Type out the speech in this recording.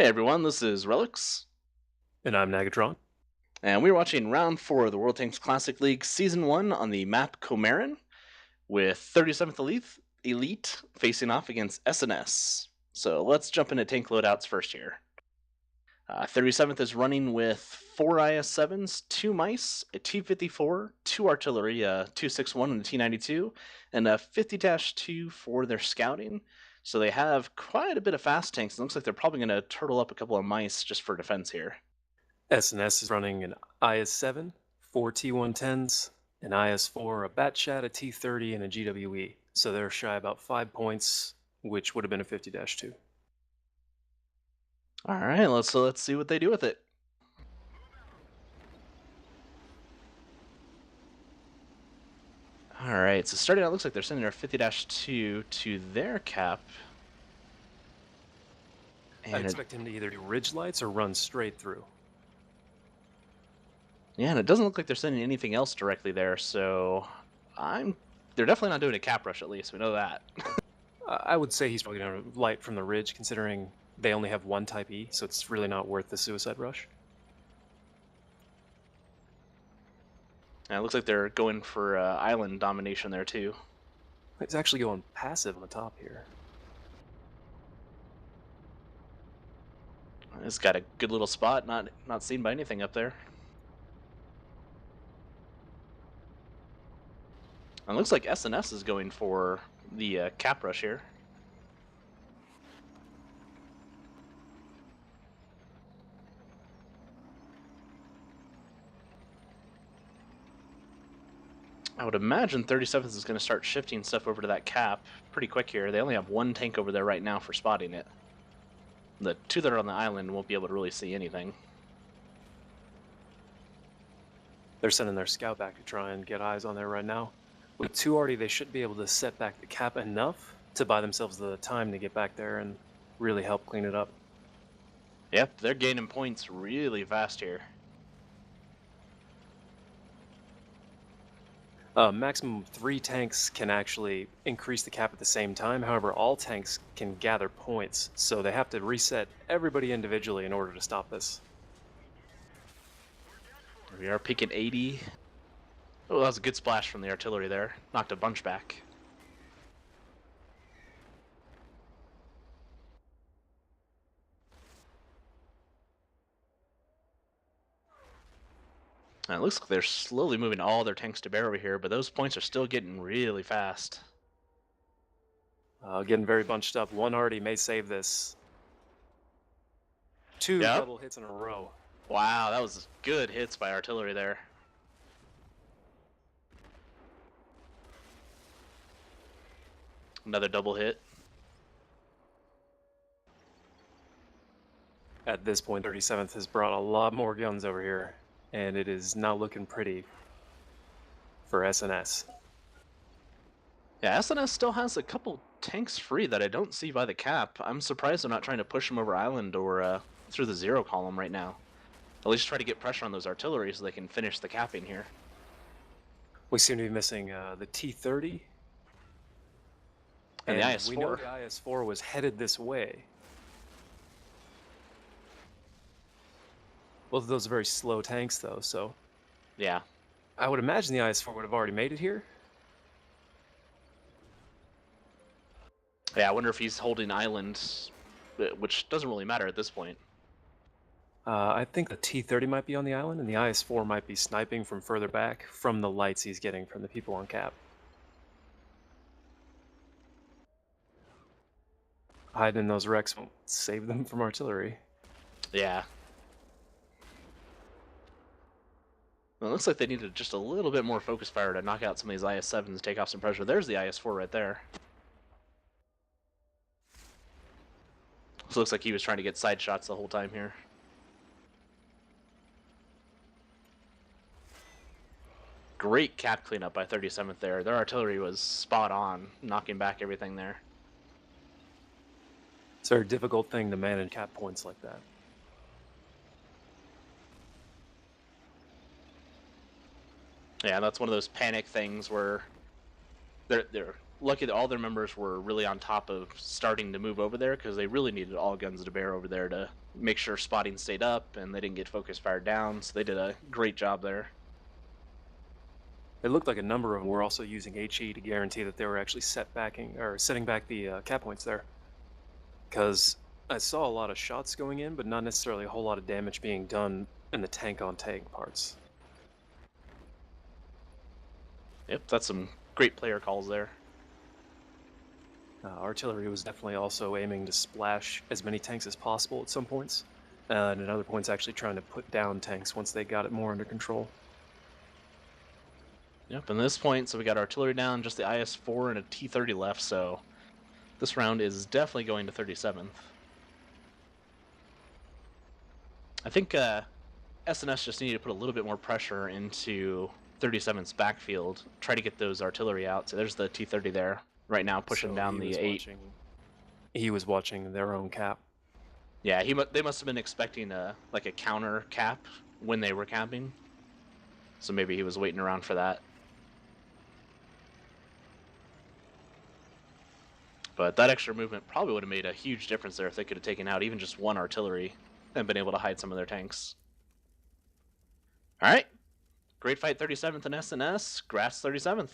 Hey everyone, this is Relics, And I'm Nagatron. and we're watching round 4 of the World Tanks Classic League Season 1 on the map Komarin, with 37th Elite facing off against SNS. So let's jump into tank loadouts first here. 37th is running with 4 IS-7s, 2 mice, a T-54, 2 artillery, a 261 and a T-92, and a 50-2 for their scouting. So they have quite a bit of fast tanks. It looks like they're probably going to turtle up a couple of mice just for defense here. SNS is running an IS-7, 4 T-110s, an IS-4, a Batchat, a T-30, and a GWE. So they're shy about 5 points, which would have been a 50-2. All right, let's see what they do with it. All right, so starting out, looks like they're sending their 50-2 to their cap. I And expect him to either do ridge lights or run straight through. and it doesn't look like they're sending anything else directly there, so they're definitely not doing a cap rush, at least. We know that. I would say he's probably going to light from the ridge, considering they only have one Type E, so it's really not worth the suicide rush. And it looks like they're going for island domination there, too. He's actually going passive on the top here. It's got a good little spot, not seen by anything up there. And it looks like SNS is going for the cap rush here. I would imagine 37th is going to start shifting stuff over to that cap pretty quick here. They only have one tank over there right now for spotting it. The two that are on the island won't be able to really see anything. They're sending their scout back to try and get eyes on there right now. With 2 already, they should be able to set back the cap enough to buy themselves the time to get back there and really help clean it up. Yep, they're gaining points really fast here. Maximum 3 tanks can actually increase the cap at the same time. However, all tanks can gather points, so they have to reset everybody individually in order to stop this. We are peaking 80. Oh, that was a good splash from the artillery there. Knocked a bunch back. And it looks like they're slowly moving all their tanks to bear over here, but those points are still getting really fast. Getting very bunched up. One already may save this. 2 Yep. double hits in a row. Wow, that was good hits by artillery there. Another double hit. At this point, 37th has brought a lot more guns over here, and it is not looking pretty for SNS. Yeah, SNS still has a couple tanks free that I don't see by the cap. I'm surprised they're not trying to push them over island or through the zero column right now. At least try to get pressure on those artillery so they can finish the capping here. We seem to be missing the T-30. And the IS-4. We know the IS-4 was headed this way. Both of those are very slow tanks, though, so... Yeah. I would imagine the IS-4 would have already made it here. Yeah, I wonder if he's holding island, which doesn't really matter at this point. I think the T-30 might be on the island, and the IS-4 might be sniping from further back from the lights he's getting from the people on cap. Hiding in those wrecks won't save them from artillery. Yeah. Well, it looks like they needed just a little bit more focus fire to knock out some of these IS-7s, take off some pressure. There's the IS-4 right there. So it looks like he was trying to get side shots the whole time here. Great cap cleanup by 37th there. Their artillery was spot on, knocking back everything there. It's a very difficult thing to manage cap points like that. Yeah, that's one of those panic things where they're lucky that all their members were really on top of starting to move over there, because they really needed all guns to bear over there to make sure spotting stayed up and they didn't get focus fired down. So they did a great job there. It looked like a number of them were also using HE to guarantee that they were actually setting back the cap points there. Because I saw a lot of shots going in, but not necessarily a whole lot of damage being done in the tank-on-tank parts. Yep, that's some great player calls there. Artillery was definitely also aiming to splash as many tanks as possible at some points, and at other points actually trying to put down tanks once they got it more under control. Yep, and at this point, so we got artillery down, just the IS-4 and a T-30 left, so this round is definitely going to 37th. I think SNS just needed to put a little bit more pressure into 37th's backfield, try to get those artillery out. So there's the T-30 there right now, pushing down the 8. He was watching their own cap. Yeah, they must have been expecting a counter cap when they were capping. So maybe he was waiting around for that. But that extra movement probably would have made a huge difference there if they could have taken out even just one artillery and been able to hide some of their tanks. All right. Great fight 37th and SNS. Grass 37th.